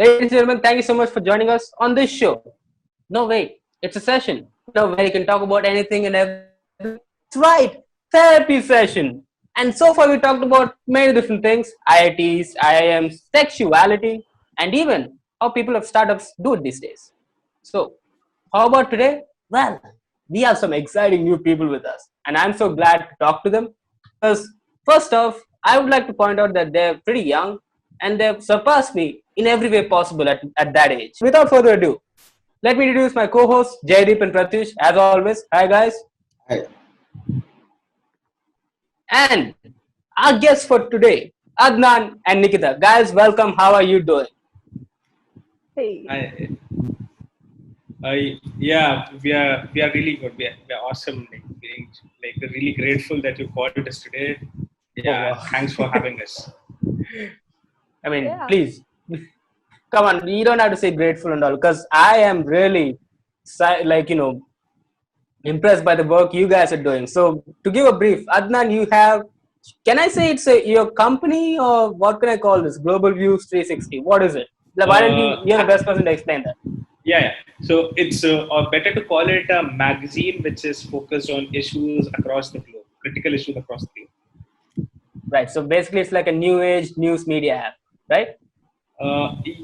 Ladies and gentlemen, thank you so much for joining us on this show. No, wait, it's a session. Where you can talk about anything and everything. That's right, therapy session. And so far, we talked about many different things: IITs, IIMs, sexuality, and even how people of startups do it these days. So, how about today? Well, we have some exciting new people with us, and I'm so glad to talk to them because, first off, I would like to point out that they're pretty young and they've surpassed me in every way possible at that age. Without further ado, let me introduce my co-hosts Jaydeep and Pratyush. As always, hi guys. Hi. And our guests for today, Adnan and Nikita. Guys, welcome. How are you doing? Hey. We are really good. We are awesome. Like really grateful that you called us today. Yeah, wow. thanks for having us. I mean, Yeah. please, come on. You don't have to say grateful and all, because I am really, impressed by the work you guys are doing. So, to give a brief, Adnan, you have. Can I say it's your company or what can I call this? Global Views 360. What is it? Like, why don't you? You're the best person to explain that. Yeah. So it's better to call it a magazine which is focused on issues across the globe, critical issues across the globe. Right. So basically, it's like a new age news media app, right?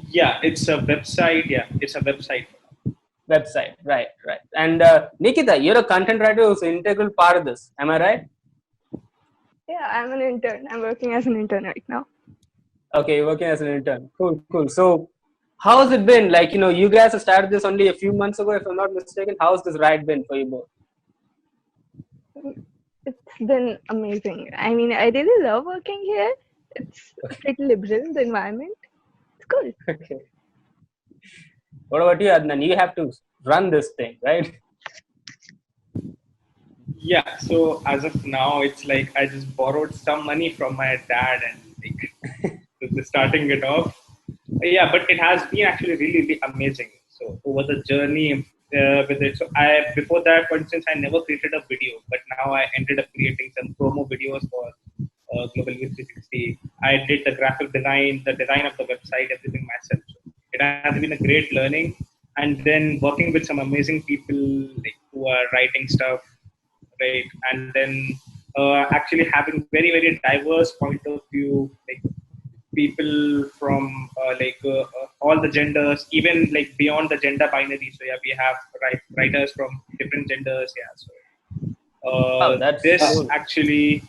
Yeah, it's a website. Yeah, it's a website. Website, right. And Nikita, you're a content writer who's an integral part of this. Am I right? Yeah, I'm an intern. I'm working as an intern right now. Okay, you're working as an intern. Cool. So, how has it been? Like, you guys have started this only a few months ago, if I'm not mistaken. How's this ride been for you both? It's been amazing. I mean, I really love working here. It's pretty liberal, the environment. It's cool. Okay. What about you, Adnan? You have to run this thing, right? Yeah. So as of now, it's like I just borrowed some money from my dad and like starting it off. Yeah, but it has been actually really amazing. So over the journey with it, so I before that, for instance, I never created a video, but now I ended up creating some promo videos for Global Youth 360. I did the graphic design, the design of the website, everything myself. So it has been a great learning, and then working with some amazing people like who are writing stuff, right? And then actually having very diverse point of view, like people from all the genders, even like beyond the gender binary. So yeah, we have writers from different genders. Yeah, so Oh, that's this cool. actually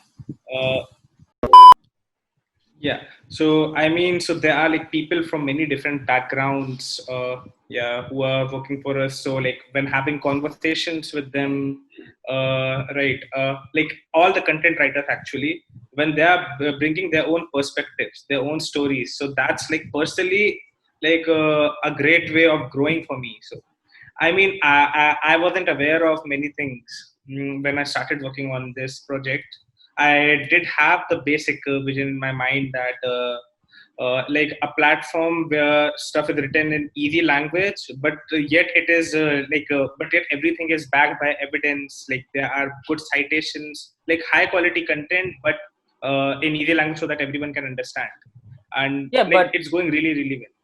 uh, yeah. So I mean, so there are like people from many different backgrounds, yeah, who are working for us. So like when having conversations with them, right, like all the content writers actually, when they are bringing their own perspectives, their own stories. So that's like personally like a great way of growing for me. So I mean, I wasn't aware of many things when I started working on this project. I did have the basic vision in my mind that like a platform where stuff is written in easy language, but yet it is but yet everything is backed by evidence. Like there are good citations, like high quality content, but in easy language so that everyone can understand. And Yeah, like but it's going really well.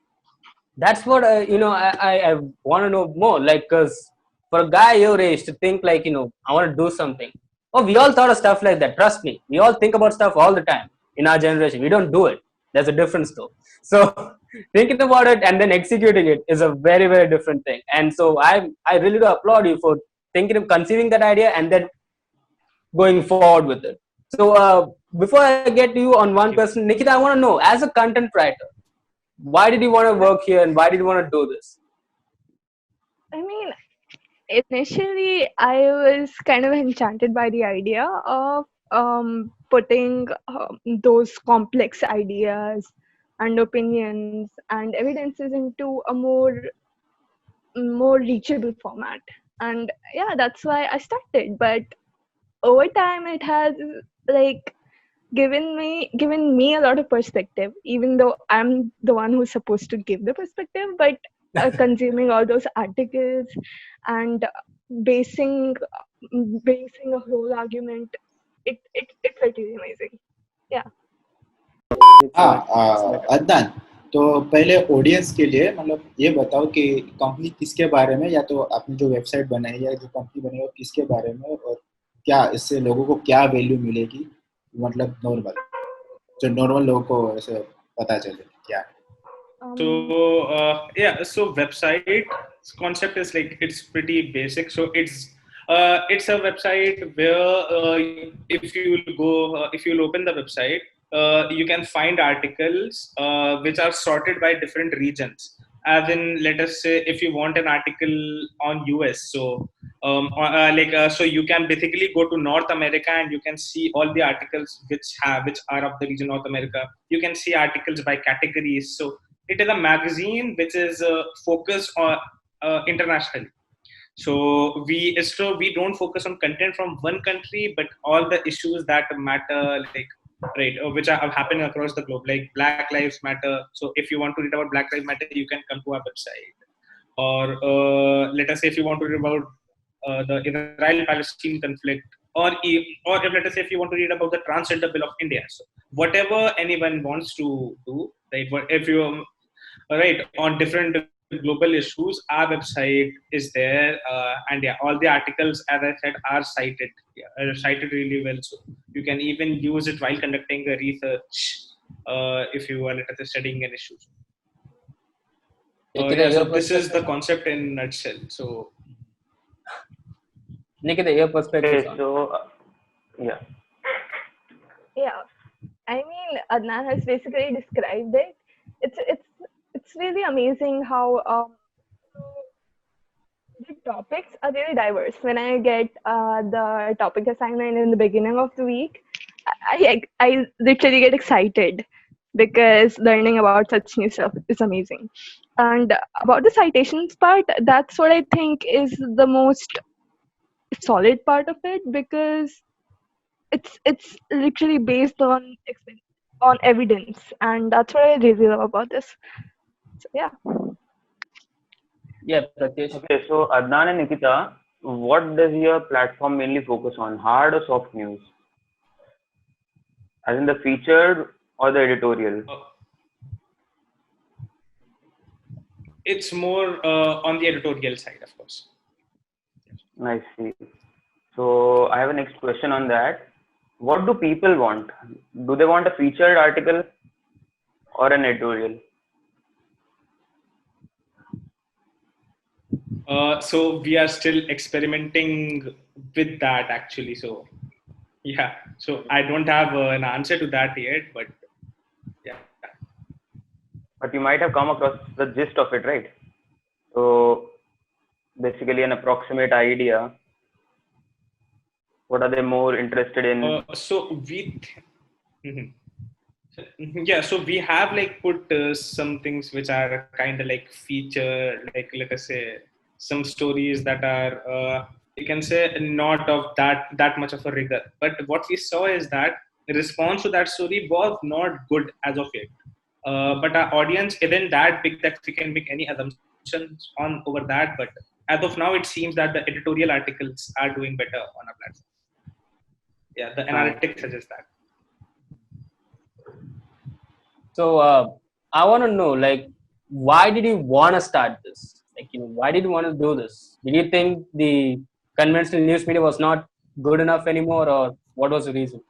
that's what I want to know more. Like, cause for a guy your age to think like I want to do something. Oh, we all thought of stuff like that. Trust me, we all think about stuff all the time in our generation. We don't do it. There's a difference though. So thinking about it and then executing it is a very different thing. And so I really do applaud you for thinking of conceiving that idea and then going forward with it. So before I get to you on one question, Nikita, I want to know, as a content writer, why did you want to work here and why did you want to do this? I mean, initially, I was kind of enchanted by the idea of putting those complex ideas and opinions and evidences into a more reachable format. And yeah, that's why I started. But over time, it has like given me a lot of perspective, even though I'm the one who's supposed to give the perspective. But consuming all those articles and basing basing a whole argument, it felt really amazing. Yeah. It's like Adnan, तो पहले audience के लिए मतलब ये बताओ कि company किसके बारे में, या तो आपने जो वेबसाइट बनाई या जो कंपनी बनी है वो किसके बारे में, और क्या इससे लोगों को क्या वैल्यू मिलेगी, मतलब नॉर्मल, जो नॉर्मल लोगों को ऐसे पता चले क्या है। So so website concept is like it's pretty basic. So it's a website where if you'll open the website, you can find articles which are sorted by different regions. As in, let us say if you want an article on US, so you can basically go to North America and you can see all the articles which are of the region North America. You can see articles by categories. So it is a magazine which is focused on internationally. So we don't focus on content from one country, but all the issues that matter, like right, which are happening across the globe, like Black Lives Matter. So if you want to read about Black Lives Matter, you can come to our website. Or let us say if you want to read about the Israel-Palestine conflict, or if let us say if you want to read about the transgender bill of India. So whatever anyone wants to do, right? If you right on different global issues, our website is there, and yeah, all the articles, as I said, are cited really well. So you can even use it while conducting a research if you are, let us say, studying an issue. So this is the concept in a nutshell. So Nikita, your perspective. Okay, so yeah. Yeah, I mean, Adnan has basically described it. It's really amazing how the topics are really diverse. When I get the topic assignment in the beginning of the week, I literally get excited because learning about such new stuff is amazing. And about the citations part, that's what I think is the most solid part of it, because it's literally based on evidence, and that's what I really love about this. So yeah. Yeah, Pratesh. Okay, so Adnan and Nikita, what does your platform mainly focus on, hard or soft news? As in the featured or the editorial? it's more on the editorial side, of course. I see. So I have a next question on that. What do people want? Do they want a featured article or an editorial? So we are still experimenting with that actually. So yeah, so I don't have an answer to that yet, but yeah. But you might have come across the gist of it, right? So basically an approximate idea. What are they more interested in? So we have like put some things which are kind of like feature, like let us say some stories that are you can say not of that much of a rigor. But what we saw is that the response to that story was not good as of yet. But our audience isn't that big that we can make any assumptions on over that. But as of now, it seems that the editorial articles are doing better on our platform. Yeah, the analytics suggests that. So I want to know, like, why did you want to start this? Like, why did you want to do this? Did you think the conventional news media was not good enough anymore, or what was the reason?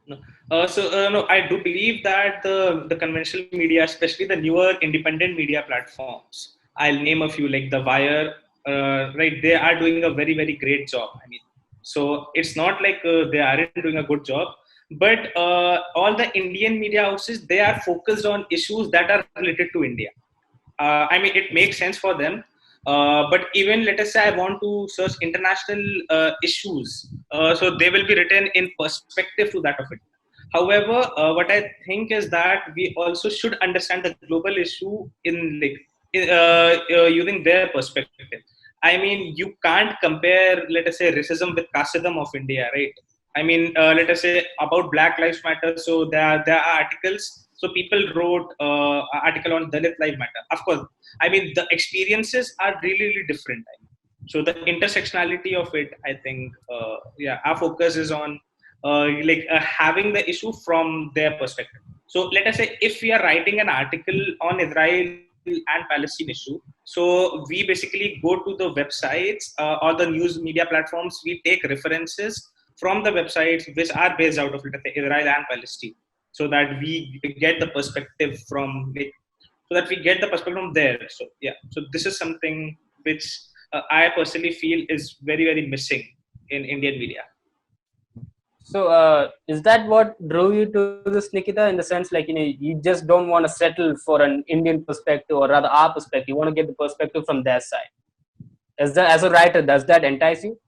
No. No, I do believe that the conventional media, especially the newer independent media platforms, I'll name a few like The Wire, right? They are doing a very, very great job. I mean, so it's not like they aren't doing a good job, but all the Indian media houses, they are focused on issues that are related to India. I mean, it makes sense for them. But even let us say I want to search international issues, so they will be written in perspective to that of it. However, what I think is that we also should understand the global issue in like using their perspective. I mean, you can't compare, let us say, racism with casteism of India, right? I mean, let us say about Black Lives Matter. So there are articles. So people wrote an article on Dalit Lives Matter. Of course, I mean the experiences are really, really different. So the intersectionality of it, I think, yeah, our focus is on having the issue from their perspective. So let us say if we are writing an article on Israel and Palestine issue, so we basically go to the websites or the news media platforms. We take references from the websites which are based out of, let's say, Israel and Palestine, so that we get the perspective from so that we get the perspective from there. So yeah, so this is something which I personally feel is very, very missing in Indian media. So is that what drew you to this, Nikita? In the sense, like, you just don't want to settle for an Indian perspective, or rather our perspective. You want to get the perspective from their side. As a writer, does that entice you?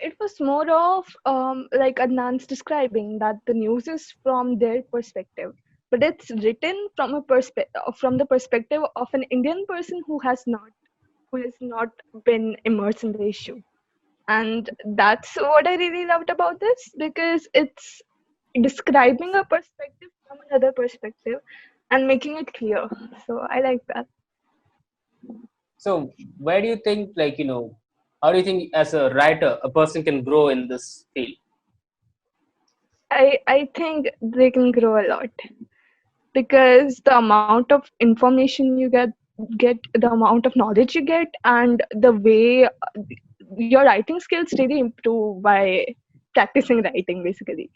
It was more of like Adnan's describing that the news is from their perspective, but it's written from from the perspective of an Indian person who has not been immersed in the issue. And that's what I really loved about this, because it's describing a perspective from another perspective and making it clear. So I like that. So where do you think, like, how do you think as a writer a person can grow in this field? I think they can grow a lot, because the amount of information you get the amount of knowledge you get, and the way your writing skills really improve by practicing writing, basically,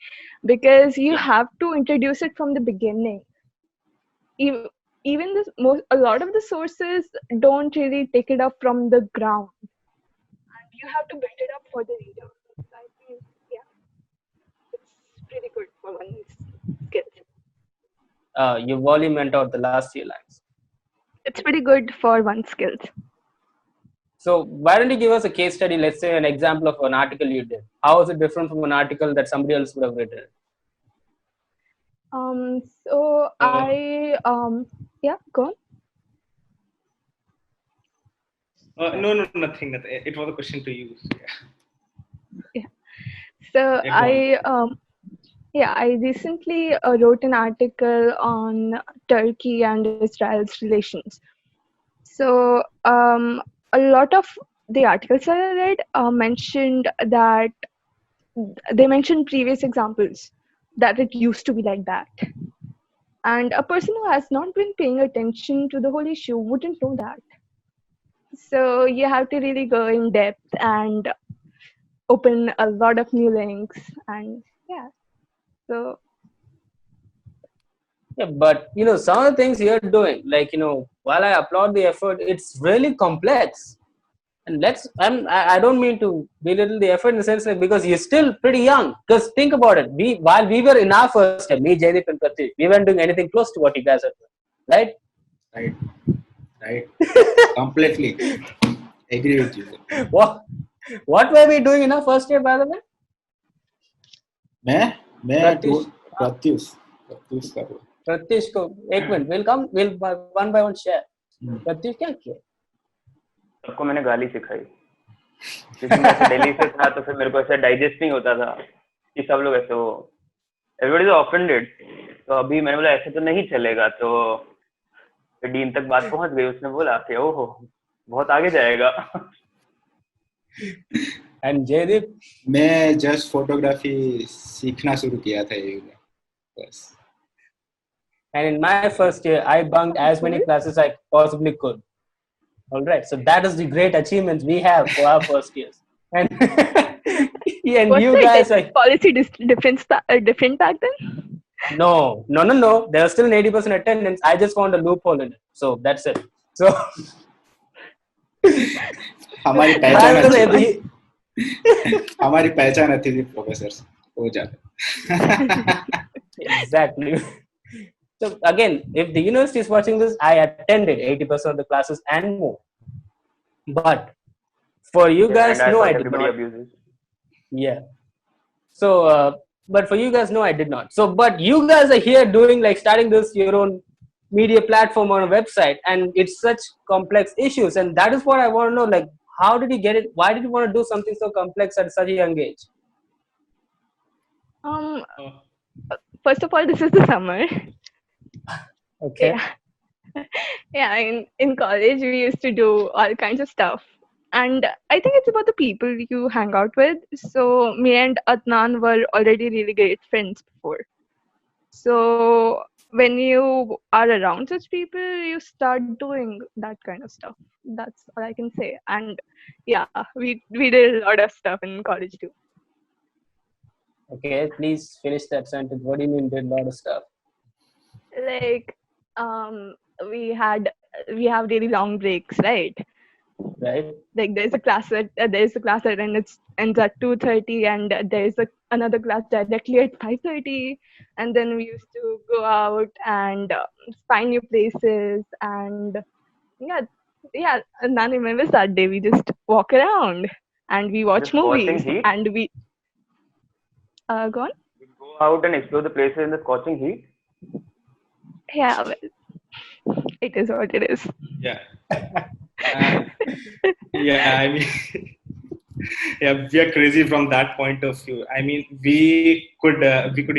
because you have to introduce it from the beginning. Even a lot of the sources don't really take it up from the ground, and you have to build it up for the reader. So I think, yeah, it's pretty good for one's skills. Your volume went out the last few lines. It's pretty good for one's skills. So why don't you give us a case study, let's say an example of an article you did. How is it different from an article that somebody else would have written? So I yeah, go on. No, nothing. It was a question to you. Yeah. So I recently wrote an article on Turkey and Israel's relations. So a lot of the articles that I read mentioned previous examples that it used to be like that. And a person who has not been paying attention to the whole issue wouldn't know that. So you have to really go in depth and open a lot of new links, and yeah. So Yeah, but some of the things you're doing, like, while I applaud the effort, it's really complex. And I don't mean to belittle the effort in the sense, like, because you're still pretty young. Because think about it, while we were in our first step, me, Jaideep and Pratyush, we weren't doing anything close to what you guys are doing, right? Right. Completely agree with you. What were we doing in our first year, by the way? मैं प्रत्युष को एक minute we'll one by one share. Pratyush क्या किया? सबको मैंने गाली सिखाई, क्योंकि मैं दिल्ली से था, तो फिर मेरे को ऐसा डाइजेस्ट नहीं होता था कि सब लोग ऐसे हो, everybody is offended. तो अभी मैंने बोला ऐसे तो नहीं चलेगा, तो फिर डीन तक बात पहुंच गई. उसने बोला कि ओहो बहुत आगे जाएगा. And Jaideep, मैं जस्ट फोटोग्राफी सीखना शुरू किया था ये बस. And in my first year, I bunked as many classes I possibly could. All right, so that is the great achievements we have for our first years. And you guys are policy different back then? No. There was still an 80% attendance. I just found a loophole in it. So that's it. So हमारी पहचान अच्छी थी professor हो जाता. Exactly. So again, if the university is watching this, I attended 80% of the classes and more. But for you guys, no, I did not. Abuses. Yeah. So, but for you guys, no, I did not. So, but you guys are here doing, like, starting this your own media platform on a website, and it's such complex issues, and that is what I want to know. Like, how did you get it? Why did you want to do something so complex at such a young age? First of all, this is the summer. Okay. Yeah, in college we used to do all kinds of stuff, and I think it's about the people you hang out with. So me and Adnan were already really great friends before. So when you are around such people, you start doing that kind of stuff. That's all I can say. And yeah, we did a lot of stuff in college too. Okay, please finish that sentence. What do you mean did a lot of stuff? Like we have really long breaks, right? Right? Like there's a class that ends at 2:30, and there's another class directly at 5:30, and then we used to go out and find new places, and yeah, and Nan remembers that day we just walk around and we watch Just scorching movies heat. and we go on. We go out and explore the places in the scorching heat. Yeah, well, it is what it is. Yeah. Yeah, I mean, yeah, we are crazy from that point of view. I mean, we could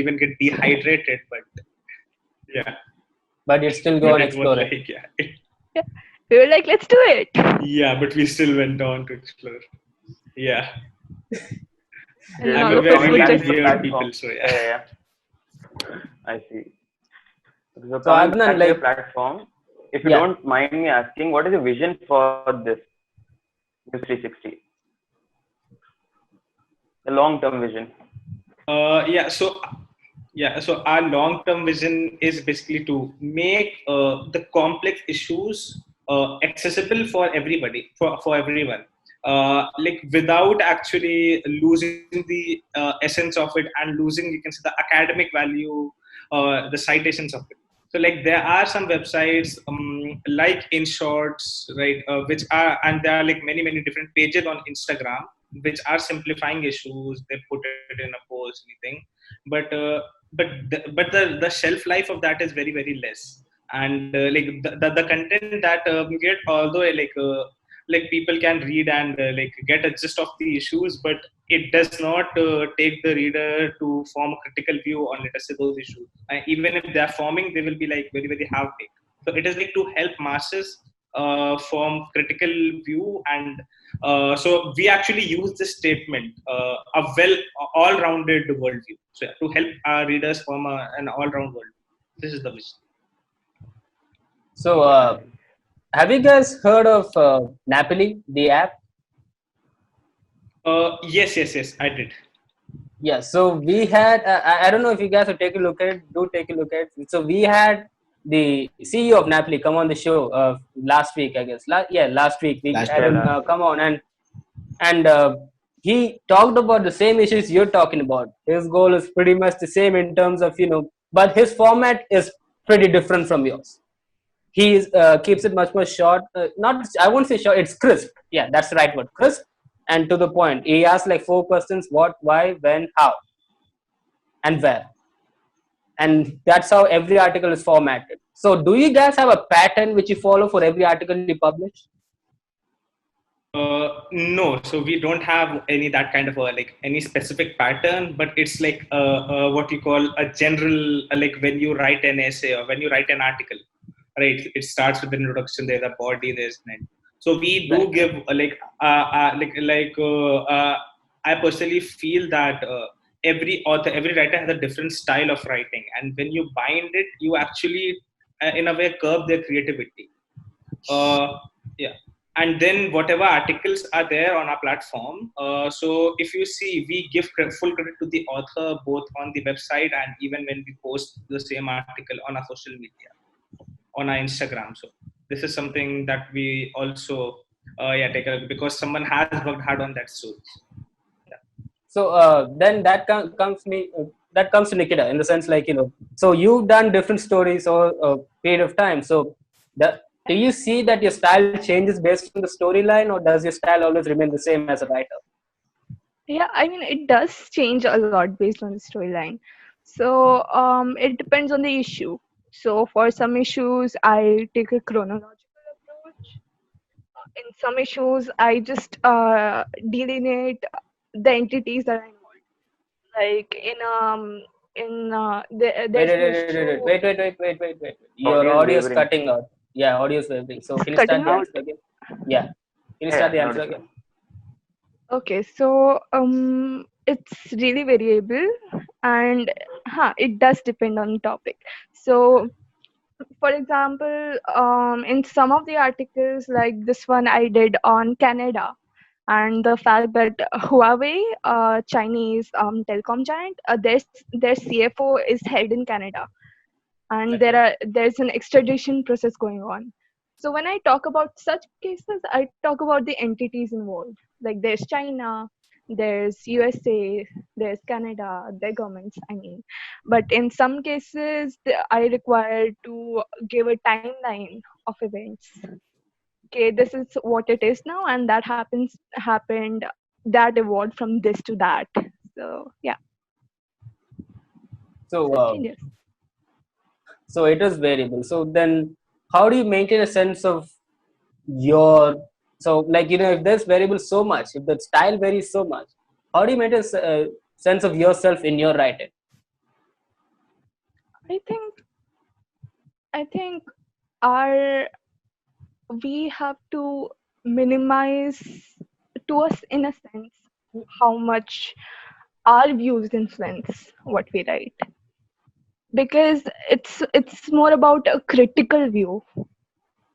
even get dehydrated, but yeah, But you'd still go and it was explore it. like, We were like, let's do it. yeah, but we still went on to explore. Yeah, And Yeah, all I'm a of us very would weird just people, so yeah. Yeah. I see. So So coming Adnan, back to your like, platform, if you yeah. don't mind me asking, what is your vision for this News 360? The long-term vision. So our long-term vision is basically to make the complex issues accessible for everybody, for everyone, like without actually losing the essence of it and losing, you can say, the academic value, the citations of it. So like there are some websites like InShorts, right, which are, and there are like many different pages on Instagram which are simplifying issues. They put it in a post, anything, but the shelf life of that is very less. And like the content that we get, although like people can read and like get a gist of the issues, but it does not take the reader to form a critical view on, let us say, those issues. Even if they are forming, they will be like very half-baked. So it is like to help masses form critical view, and so we actually use this statement, a all-rounded worldview. So to help our readers form an all-round world. This is the vision. So, have you guys heard of Napoli, the app? Yes, I did. Yeah. So we had. I don't know if you guys have taken a look at it. Do take a look at it. So we had the CEO of Napoli come on the show last week, I guess. Last week we Last had week. him come on, and he talked about the same issues you're talking about. His goal is pretty much the same in terms of, but his format is pretty different from yours. He keeps it much more short. Not, I won't say short. It's crisp. Yeah, that's the right word. Crisp and to the point. He asks like 4 questions: what, why, when, how, and where. And that's how every article is formatted. So, do you guys have a pattern which you follow for every article you publish? No, so we don't have any that kind of any specific pattern, but it's like what you call a general, like when you write an essay or when you write an article, right? It starts with the introduction, there's a body, there's an end. So we do give I personally feel that every author, every writer has a different style of writing, and when you bind it, you actually in a way curb their creativity. Yeah. And then whatever articles are there on our platform, so if you see, we give full credit to the author both on the website and even when we post the same article on our social media, on our Instagram. So this is something that we also take a look, because someone has worked hard on that. So yeah. So then that comes to Nikita, in the sense, like, so you've done different stories over a period of time. So do you see that your style changes based on the storyline, or does your style always remain the same as a writer? Yeah, I mean, it does change a lot based on the storyline. So it depends on the issue. So for some issues, I take a chronological approach. In some issues, I just delineate the entities that I want. Like there's an issue. Wait. Your Audio is audio is wavering. cutting out. Yeah, audio is wavering. So It's can you cutting start the out. answer again? Yeah. Can you start the now answer it's again? fine. Okay, so it's really variable, and it does depend on the topic. So, for example, in some of the articles, like this one I did on Canada, and the fact that Huawei, Chinese telecom giant, their CFO is held in Canada, and there's an extradition process going on. So when I talk about such cases, I talk about the entities involved. Like there's China, there's USA, there's Canada, their governments. I mean, but in some cases, I require to give a timeline of events. Okay, this is what it is now, and happened, that evolved from this to that. So yeah, So, so it changes. so it is variable. So then, how do you maintain a sense of your? So, like if there's variable so much, if the style varies so much, how do you maintain a sense of yourself in your writing? I think our we have to minimize, to us in a sense, how much our views influence what we write, because it's more about a critical view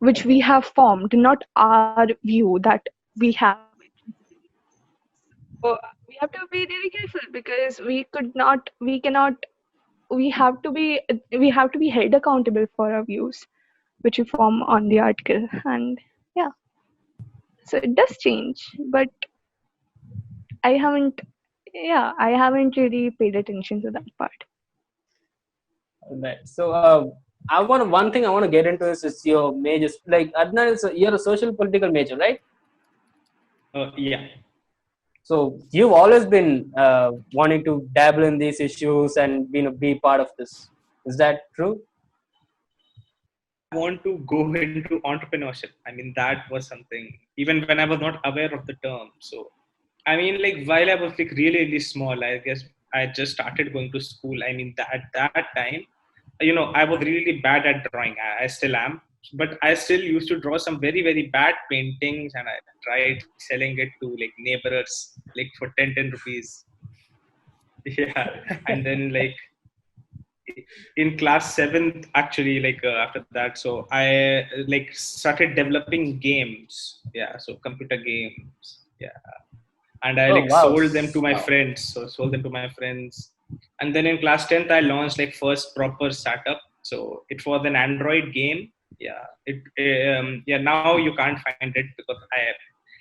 which we have formed, not our view that we have. So we have to be really careful, because we cannot, we have to be held accountable for our views which we form on the article. And yeah, so it does change, but I haven't, I haven't really paid attention to that part. Right. So, one thing I want to get into is your majors. Like Adnan, you're a social political major, right? Yeah. So you've always been wanting to dabble in these issues and be part of this. Is that true? Want to go into entrepreneurship. I mean, that was something, even when I was not aware of the term. So, I mean, like, while I was like really small, I guess I just started going to school. I mean, at that time, I was really bad at drawing. I still am, but I still used to draw some very bad paintings, and I tried selling it to like neighbors, like for 10 rupees. Yeah, and then like in class 7th, actually, like after that, so I like started developing games. Yeah, so computer games. Yeah, and I Oh like wow! sold them to my friends. So sold them to my friends, and then in class 10th, I launched like first proper startup. So it was an Android game. Yeah, now you can't find it because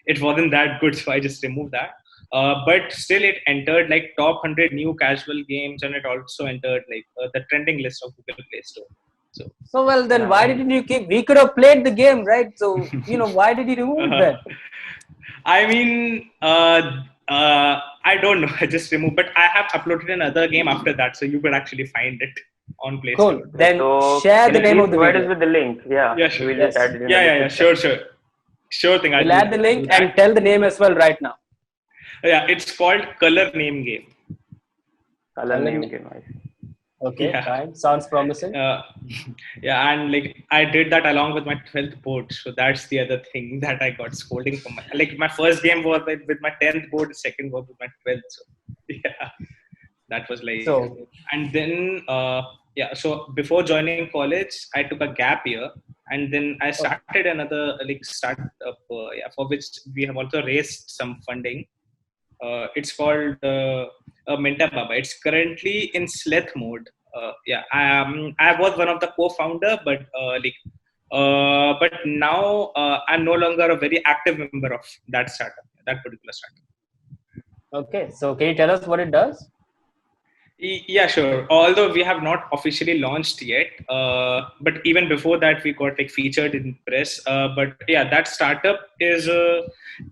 it wasn't that good, so I just removed that. But still, it entered like top 100 new casual games, and it also entered like the trending list of Google Play Store. So well, then why And didn't you keep? We could have played the game, right? So why did you remove it then? I mean, I don't know. I just removed, but I have uploaded another game after that, so you could actually find it on Play Cool. Store. Then So share can the you name please of the provide us video. with the link? Yeah, Yeah, sure. we will Yes. just add it in Yeah, the sure. Sure thing. We'll add the link and tell the name as well right now. Yeah, it's called Color Name Game. Color name game. I see. Okay, Yeah. fine. Sounds promising. Yeah, and like I did that along with my 12th board, so that's the other thing that I got scolding from my first game was with my 10th board, the second was with my 12th. So yeah, that was like. So And then so before joining college, I took a gap year, and then I started another like startup for which we have also raised some funding. It's called Mentor Baba. It's currently in stealth mode. I was one of the co-founder, but now I'm no longer a very active member of that startup, that particular startup. okay, so can you tell us what it does? Yeah, sure. Although we have not officially launched yet, but even before that, we got like featured in press. But yeah, that startup is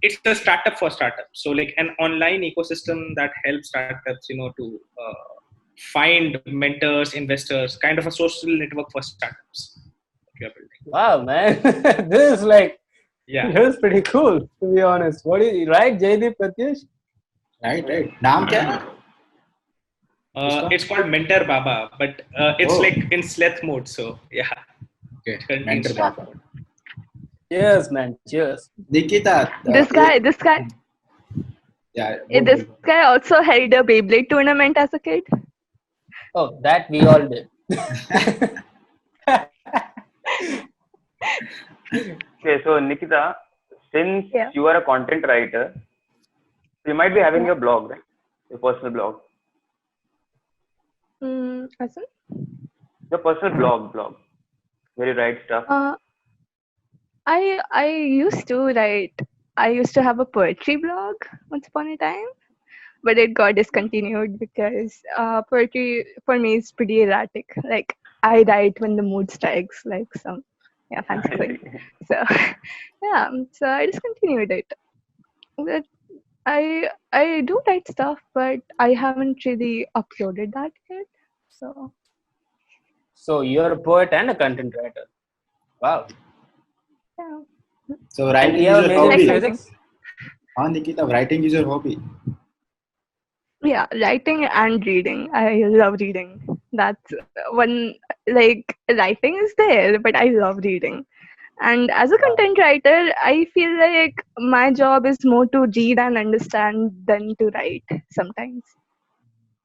it's a startup for startups. So like an online ecosystem that helps startups, to find mentors, investors, kind of a social network for startups. We are building. Wow, man, this is like this is pretty cool to be honest. What is right, Jaydeep Pratyush? Right. नाम क्या है? It's called Mentor Baba, but it's like in stealth mode. So yeah. Okay. Mentor Baba. Cheers, man. Cheers. Nikita. This guy Yeah, This guy also held a Beyblade tournament as a kid. Oh, that we all did. Okay, so Nikita, since Yeah. you are a content writer, you might be having your blog, right? Your personal blog. As in? Your personal blog where you write stuff. I used to write. I used to have a poetry blog once upon a time, but it got discontinued because poetry for me is pretty erratic. Like I write when the mood strikes, like some fancy thing. So yeah, so I discontinued it. But I do write stuff, but I haven't really uploaded that yet. So So you're a poet and a content writer. Wow. yeah. So And writing you is have your a major in hobby. physics? Nikita, writing is your hobby. Yeah, writing and reading. I love reading. That's one, like, writing is there, but I love reading. And as a content writer, I feel like my job is more to read and understand than to write sometimes.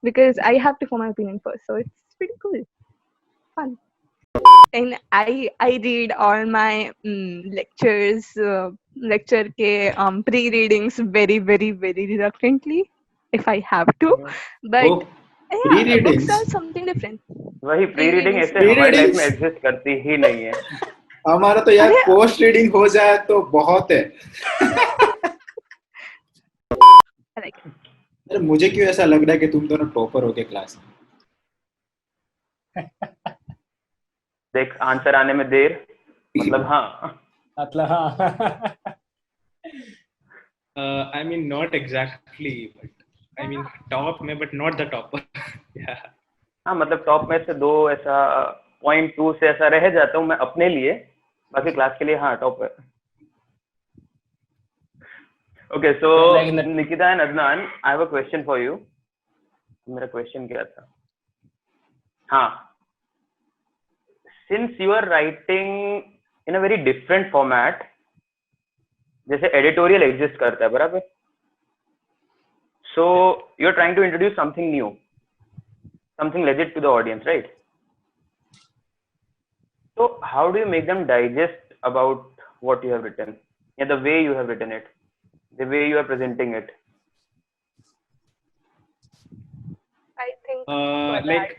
Because I have to form my opinion first. So it's pretty cool. Fun. And I read all my lectures, lecture ke pre-readings very, very, very reluctantly if I have to. But Oh, yeah, books pre-readings. are something different. वही pre reading Pre-readings. ऐसे हमारी life में Pre-readings. Exist करती ही नहीं है. हमारा तो यार अरे पोस्ट रीडिंग हो जाए तो बहुत है. I like it. अरे मुझे क्यों ऐसा लग रहा है कि तुम दोनों टॉपर हो गए क्लास में? देख आंसर आने में देर मतलब हाँ. मतलब हाँ. I mean, not exactly, but I mean, top में, but not the topper. Yeah. हाँ मतलब टॉप में से 2 ऐसा 0.2 से ऐसा रह जाता हूँ मैं अपने लिए, बाकी क्लास के लिए हाँ टॉप है. Okay, so Like in the- Nikita and Adnan, I have a question for you. मेरा क्वेश्चन क्या था? हाँ, since you are writing in a very different format, जैसे editorial exist करता है बराबर? So you're trying to introduce something new, something legit to the audience, right? So how do you make them digest about what you have written, yeah, the way you have written it, the way you are presenting it? I think Like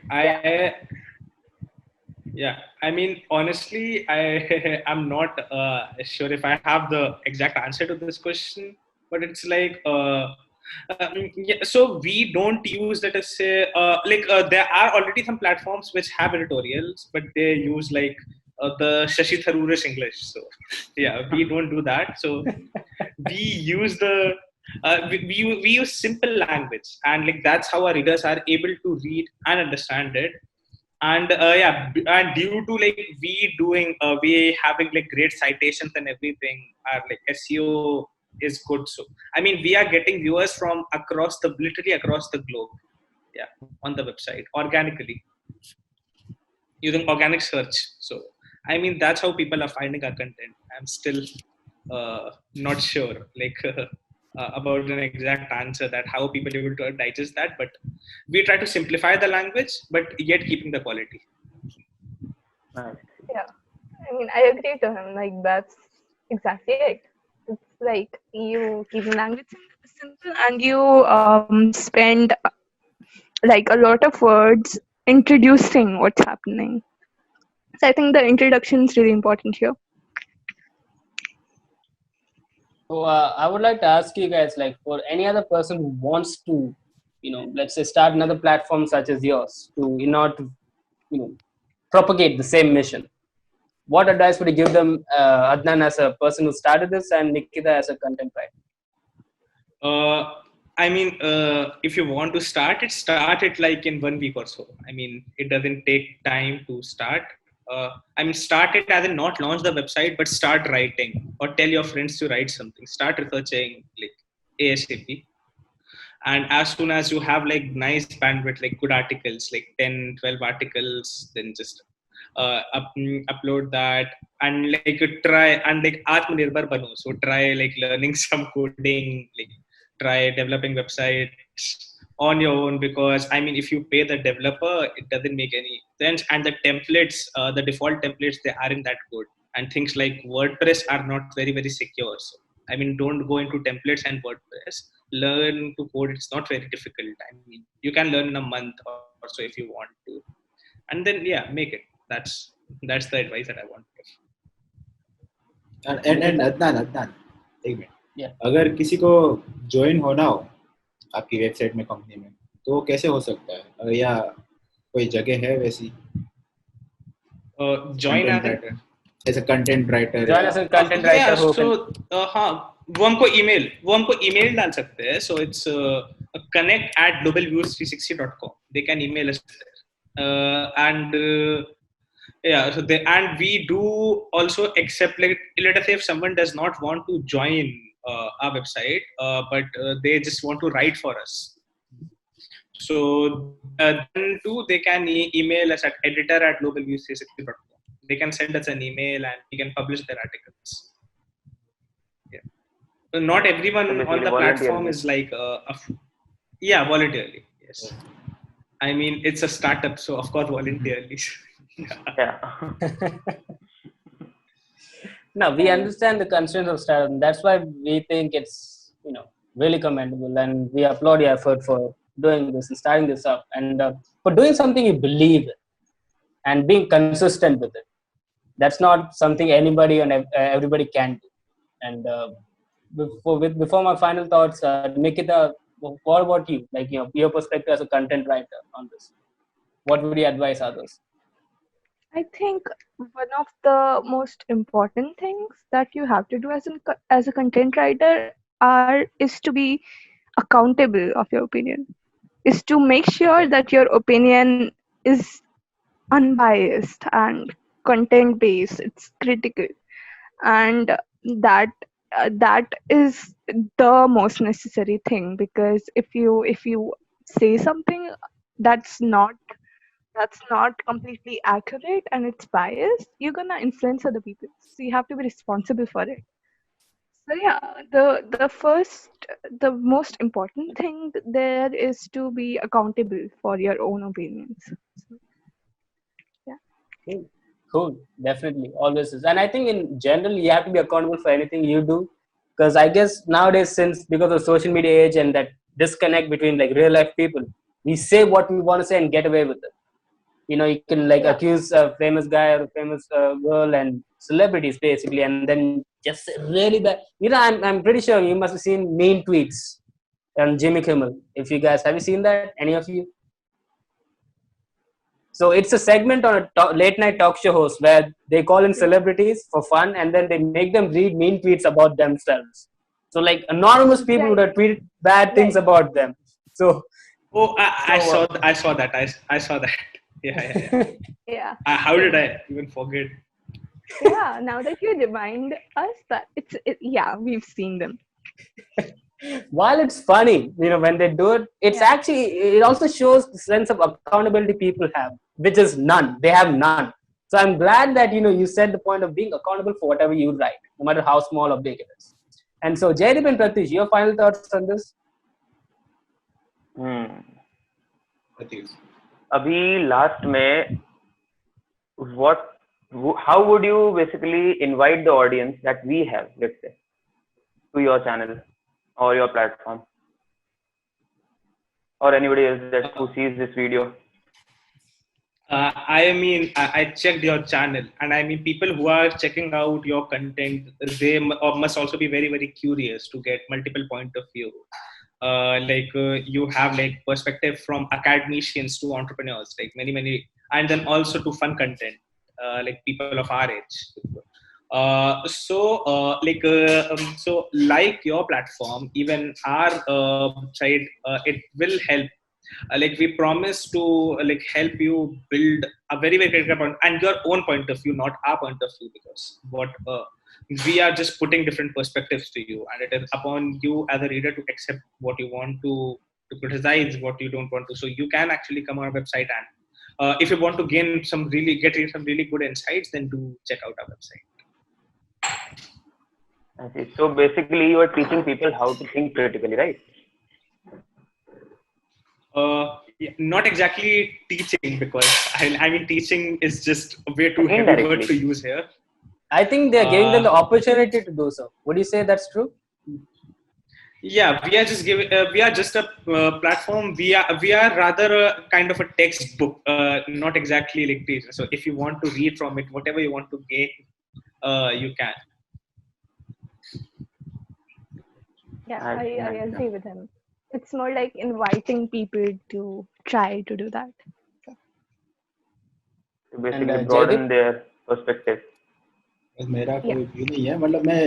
I mean, honestly, I'm not sure if I have the exact answer to this question, but it's like yeah, so we don't use, let us say, there are already some platforms which have editorials, but they use like the Shashi Tharoorish English. So yeah, we don't do that. So we use the we use simple language, and like that's how our readers are able to read and understand it. And and due to like we having like great citations and everything, our like SEO is good. So I mean, we are getting viewers from literally across the globe, yeah, on the website organically using organic search. So I mean, that's how people are finding our content. I'm still not sure like about an exact answer that how people are able to digest that, but we try to simplify the language but yet keeping the quality. Nice. yeah. I mean, I agree to him. Like that's exactly it. It's like you keep the language simple and you spend like a lot of words introducing what's happening. So I think the introduction is really important here. So I would like to ask you guys, like, for any other person who wants to, let's say, start another platform such as yours, in order to, propagate the same mission. What advice would you give them, Adnan, as a person who started this, and Nikita as a content writer? I mean, if you want to start it like in 1 week or so. I mean, it doesn't take time to start. I mean, start it as in not launch the website, but start writing or tell your friends to write something. Start researching like ASAP. And as soon as you have like nice bandwidth, like good articles, like 10, 12 articles, then just upload that and like try and like Atmanirbhar bano. So try like learning some coding, like try developing websites on your own, because I mean, if you pay the developer, it doesn't make any sense. And the templates, the default templates, they aren't that good. And things like WordPress are not very, very secure. So, I mean, don't go into templates and WordPress. Learn to code. It's not very difficult. I mean, you can learn in a month or so if you want to. And then, yeah, make it. That's the advice that I want to give. And Adnan एक minute, Yeah. अगर किसी को join होना हो आपकी website में, company में, तो वो कैसे हो सकता है, या कोई जगह है वैसी? Join Content as writer, as a content writer. Join as a content writer who can. so हाँ, वो हमको email डाल सकते हैं. So it's connect@globalviews360.com. They can email us there. Yeah, so and we do also accept, like, let us say if someone does not want to join our website, but they just want to write for us. So then too, they can email us at editor@globalviews360.com. They can send us an email and we can publish their articles. Yeah. So not everyone So on the basically platform voluntarily. is like voluntarily. Yes. I mean, it's a startup, so of course voluntarily. Yeah. No, we understand the constraints of startup. And that's why we think it's really commendable, and we applaud your effort for doing this and starting this up, and for doing something you believe in and being consistent with it. That's not something anybody and everybody can do. And before my final thoughts, Nikita, what about you? Like, your perspective as a content writer on this. What would you advise others? I think one of the most important things that you have to do as a content writer is to be accountable of your opinion. Is to make sure that your opinion is unbiased and content based. It's critical, and that is the most necessary thing, because if you say something that's not completely accurate and it's biased, you're gonna influence other people. So you have to be responsible for it. So yeah, the most important thing there is to be accountable for your own opinions. So, yeah. Cool. Definitely. Always is. And I think in general, you have to be accountable for anything you do. Because I guess nowadays, because of social media age and that disconnect between like real life people, we say what we want to say and get away with it. You can like accuse a famous guy or a famous girl and celebrities basically, and then just say really bad. I'm pretty sure you must have seen mean tweets on Jimmy Kimmel. If you guys have you seen that, any of you? So it's a segment on a late night talk show host where they call in celebrities for fun, and then they make them read mean tweets about themselves. So like anonymous people would have tweeted bad things about them. So I saw that. I saw that. Yeah. Yeah. How did I even forget? Yeah, now that you remind us that we've seen them. While it's funny, when they do it, it also shows the sense of accountability people have, which is none. They have none. So I'm glad that, you said the point of being accountable for whatever you write, no matter how small or big it is. And so Jaydeep and Pratish, your final thoughts on this? अभी last में how would you basically invite the audience that we have, let's say, to your channel or your platform, or anybody else who sees this video? I mean, I checked your channel, and I mean, people who are checking out your content, they must also be very, very curious to get multiple point of view. You have like perspective from academicians to entrepreneurs, like many, and then also to fun content, like people of our age. So like your platform, even our side, it will help. We promise to help you build a very, very critical point and your own point of view, not our point of view, because we are just putting different perspectives to you, and it is upon you as a reader to accept what you want to criticize, what you don't want to. So you can actually come on our website, and if you want to get some really good insights, then do check out our website. I see. So basically, you are teaching people how to think critically, right? Yeah, not exactly teaching, because I mean teaching is just a way too heavy word Indirectly. to use here. I think they're giving them the opportunity to do so. Would you say that's true? Yeah, we are just giving. We are just a platform. We are rather a kind of a textbook, not exactly like teacher. So if you want to read from it, whatever you want to gain, you can. Yeah, I see, I I see. agree with him. It's more like inviting people to try to do that. To basically And broaden Jaydeep? their perspective. बस मेरा Yeah. कोई view नहीं है, मतलब मैं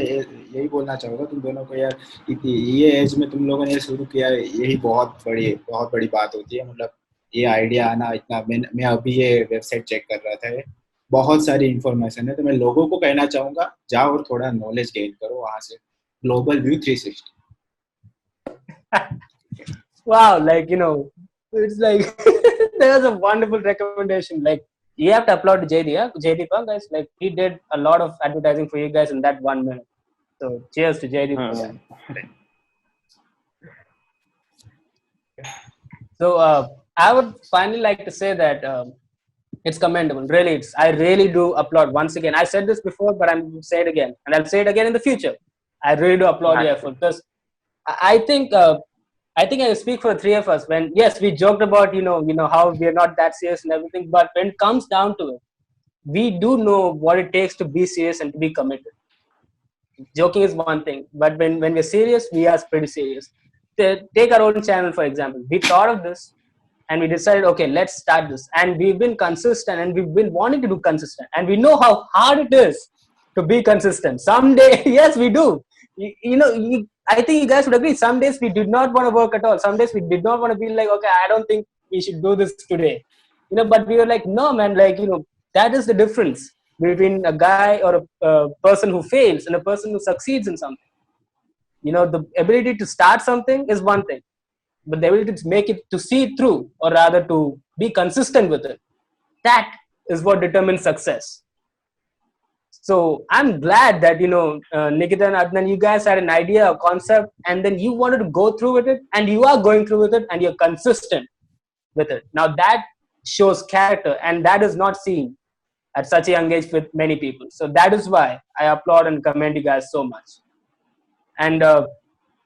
यही बोलना चाहूँगा तुम दोनों को यार, ये एज में तुम लोगों ने शुरू किया, यही बहुत बड़ी बात होती है। मतलब ये आइडिया आना इतना, मैं अभी ये वेबसाइट चेक कर रहा था, बहुत सारी इंफॉर्मेशन है, तो मैं लोगों को कहना चाहूँगा जाओ और थोड़ा नॉलेज गेन करो वहाँ से। Global view 360। Wow, like, it's like that was a wonderful recommendation. Like, you have to applaud to JD, yeah? JD guys. Like, he did a lot of advertising for you guys in that 1 minute. So, cheers to JD for that. So, I would finally like to say that it's commendable. Really, I really do applaud. Once again, I said this before, but I'm say it again, and I'll say it again in the future. I really do applaud your effort, because I think I speak for the three of us. When yes, we joked about how we are not that serious and everything, but when it comes down to it, we do know what it takes to be serious and to be committed. Joking is one thing, but when we're serious, we are pretty serious. Take our own channel for example. We thought of this and we decided, okay, let's start this, and we've been consistent and we've been wanting to do consistent, and we know how hard it is to be consistent. Someday, yes, we do. I think you guys would agree. Some days we did not want to work at all. Some days we did not want to be like, okay, I don't think we should do this today. But we were like, no, man, that is the difference between a guy or a person who fails and a person who succeeds in something. The ability to start something is one thing, but the ability to make it, to see it through, or rather to be consistent with it, that is what determines success. So I'm glad that Nikita and Adnan, you guys had an idea, a concept, and then you wanted to go through with it, and you are going through with it, and you're consistent with it. Now that shows character, and that is not seen at such a young age with many people. So that is why I applaud and commend you guys so much. And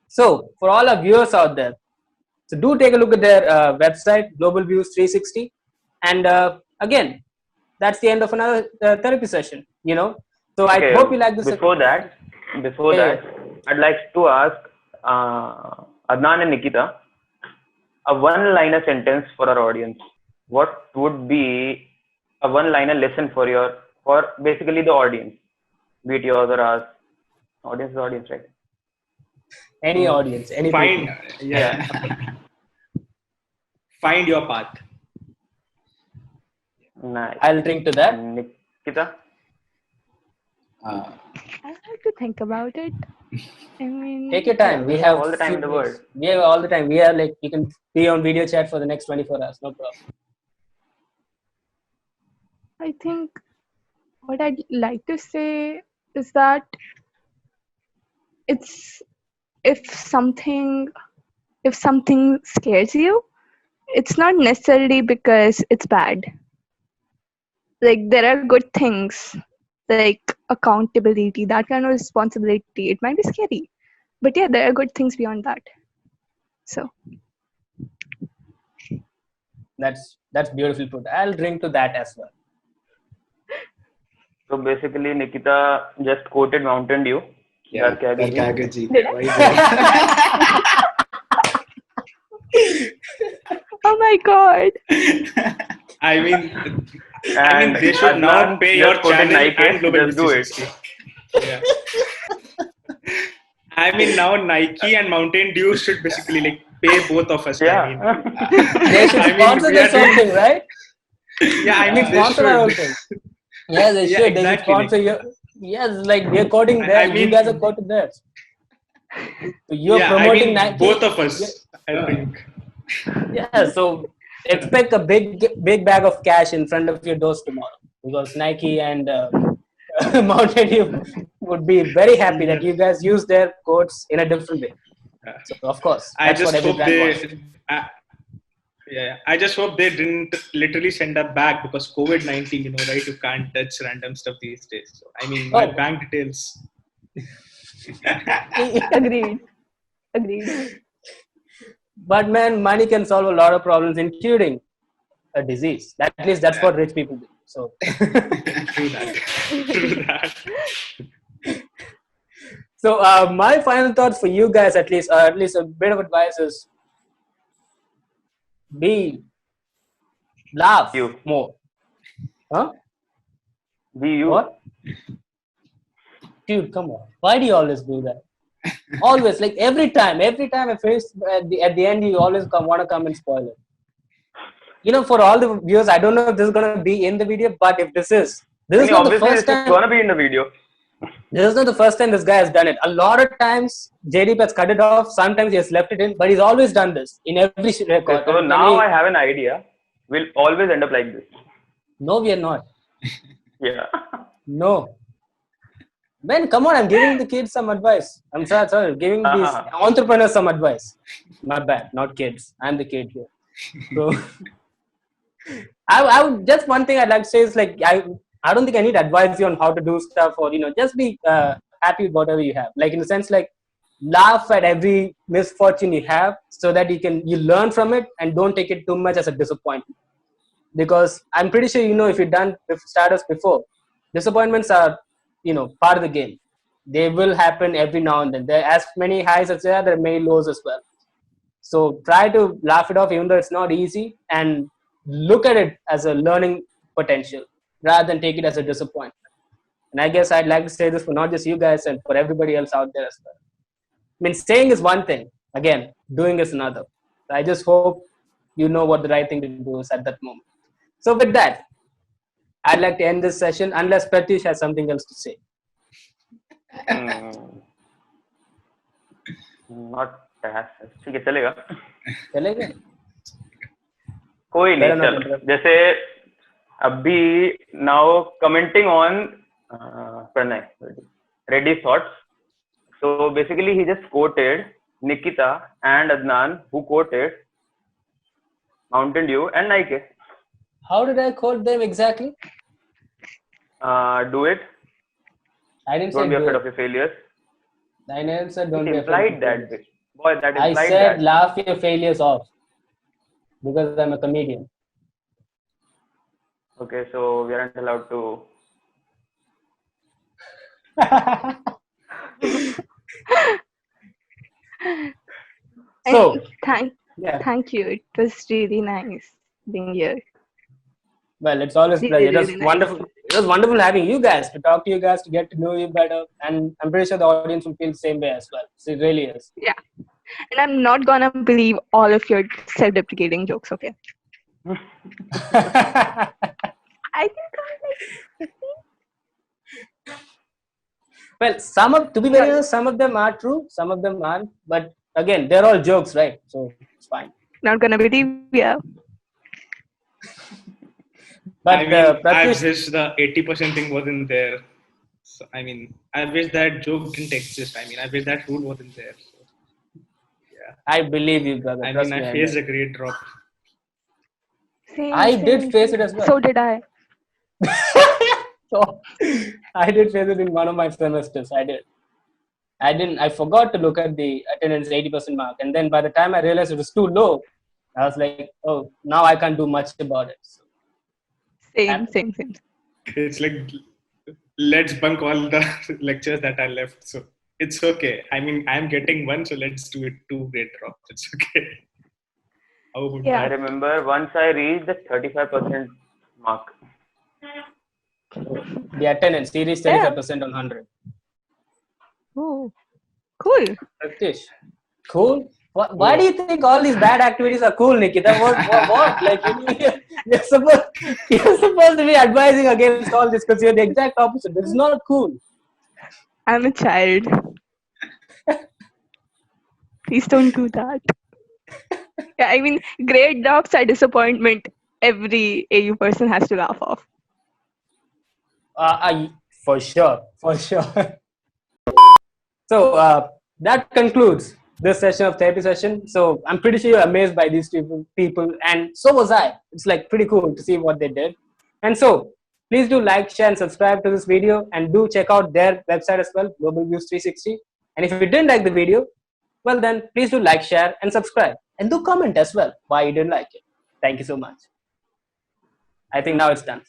so for all our viewers out there, so do take a look at their website, Global Views 360. And again, that's the end of another therapy session, So I hope you like this. Before that, I'd like to ask Adnan and Nikita a one-liner sentence for our audience. What would be a one-liner lesson for basically the audience, be it yours or ours? Audience is audience, right? Any audience, any Find, people. yeah. Find your path. Nice. I'll drink to that. Nikita? I have to think about it. I mean, take your time. We have all the time in the world. We have all the time. We are you can be on video chat for the next 24 hours. No problem. I think what I'd like to say is that if something scares you, it's not necessarily because it's bad. Like, there are good things, like accountability, that kind of responsibility. It might be scary, but yeah, there are good things beyond that. So that's beautifully put. I'll drink to that as well. So basically, Nikita just quoted Mountain Dew. Yeah, oh my god. I mean, they should now pay your channel and Global Just do it. Yeah. I mean, now Nike and Mountain Dew should basically pay both of us. Yeah. I mean, They should sponsor this whole thing, right? Yeah, I mean, sponsor our whole thing. Yeah, they should. Exactly. They should sponsor you. Yes, we're quoting theirs. You guys are quoting theirs. So you're promoting Nike. Both of us, I think. Yeah, so expect a big bag of cash in front of your doors tomorrow, because Nike and Mountain Dew would be very happy that you guys use their codes in a different way. So of course, I that's what just every hope brand they. wants. Yeah, I just hope they didn't literally send a bag because COVID-19, right? You can't touch random stuff these days. So, I mean, my Oh. bank details. Agreed. Agreed. But man, money can solve a lot of problems, including a disease. At least that's what rich people do. So, True that. True that. so my final thoughts for you guys, at least a bit of advice is: laugh You. more. Huh? Be you. What? Dude, come on. Why do you always do that? Always, like every time I face at the end, you always want to come and spoil it. For all the viewers, I don't know if this is gonna be in the video, but if this is not the Obviously, first this is time. gonna be in the video. This is not the first time this guy has done it. A lot of times, JDP has cut it off. Sometimes he has left it in, but he's always done this in every record. Okay, so now I have an idea. We'll always end up like this. No, we are not. Yeah. No. Ben, come on, I'm giving the kids some advice. I'm sorry, giving these entrepreneurs some advice. My bad, not kids. I'm the kid here. So, I would, just one thing I'd like to say is like, I don't think I need advice you on how to do stuff or, just be happy with whatever you have. Like in the sense like, laugh at every misfortune you have so that you learn from it and don't take it too much as a disappointment. Because I'm pretty sure, if you've done startups before, disappointments are, part of the game. They will happen every now and then. There are as many highs as there are many lows as well. So try to laugh it off, even though it's not easy, and look at it as a learning potential rather than take it as a disappointment. And I guess I'd like to say this for not just you guys and for everybody else out there as well. I mean, saying is one thing. Again, doing is another. I just hope you know what the right thing to do is at that moment. So with that, I'd like to end this session unless Pratish has something else to say. Not that. ठीक है चलेगा. चलेगा? कोई नहीं चल. जैसे अभी now commenting on Pranay Reddy's thoughts. So basically he just quoted Nikita and Adnan who quoted Mountain Dew and Nike. How did I quote them exactly? Do it. I didn't Don't say be do afraid it. of your failures. I never said don't It be afraid. implied that. Boy, that I implied said that. laugh your failures off because I'm a comedian. Okay, so we aren't allowed to. So, thank you. It was really nice being here. Well, it's always a pleasure. It was Really wonderful. nice. It was wonderful having you guys, to talk to you guys, to get to know you better, and I'm pretty sure the audience will feel the same way as well. So it really is. Yeah. And I'm not gonna believe all of your self-deprecating jokes, okay? I think I'm Well, to be very honest, some of them are true, some of them aren't. But again, they're all jokes, right? So it's fine. not gonna believe, yeah. But I mean, I Pratish, wish the 80% thing wasn't there. So, I mean, I wish that joke didn't exist. I mean, I wish that rule wasn't there. So, yeah. I believe you, brother. I Trust mean, me, I faced a great drop. I did face it as well. So did I. So I did face it in one of my semesters. I forgot to look at the attendance 80% mark. And then by the time I realized it was too low, I was like, oh, now I can't do much about it. So, Same. It's like, let's bunk all the lectures that are left. So it's okay. I mean, I'm getting one, so let's do it 2 great drops. It's okay. How about Yeah. I remember once I reached the 35% mark. the attendance, he reached 35% on 100. Oh, cool. Pratish, cool? Why do you think all these bad activities are cool, Nikita? What? Like, you're supposed to be advising against all this because you're the exact opposite. This is not cool. I'm a child. Please don't do that. Yeah, I mean, great drops are disappointment. Every AU person has to laugh off. For sure. So that concludes this session of therapy session. So I'm pretty sure you're amazed by these people, and so was I. It's like pretty cool to see what they did. And so please do like, share, and subscribe to this video, and do check out their website as well, Global Views 360. And if you didn't like the video, well then please do like, share, and subscribe, and do comment as well why you didn't like it. Thank you so much. I think now it's done.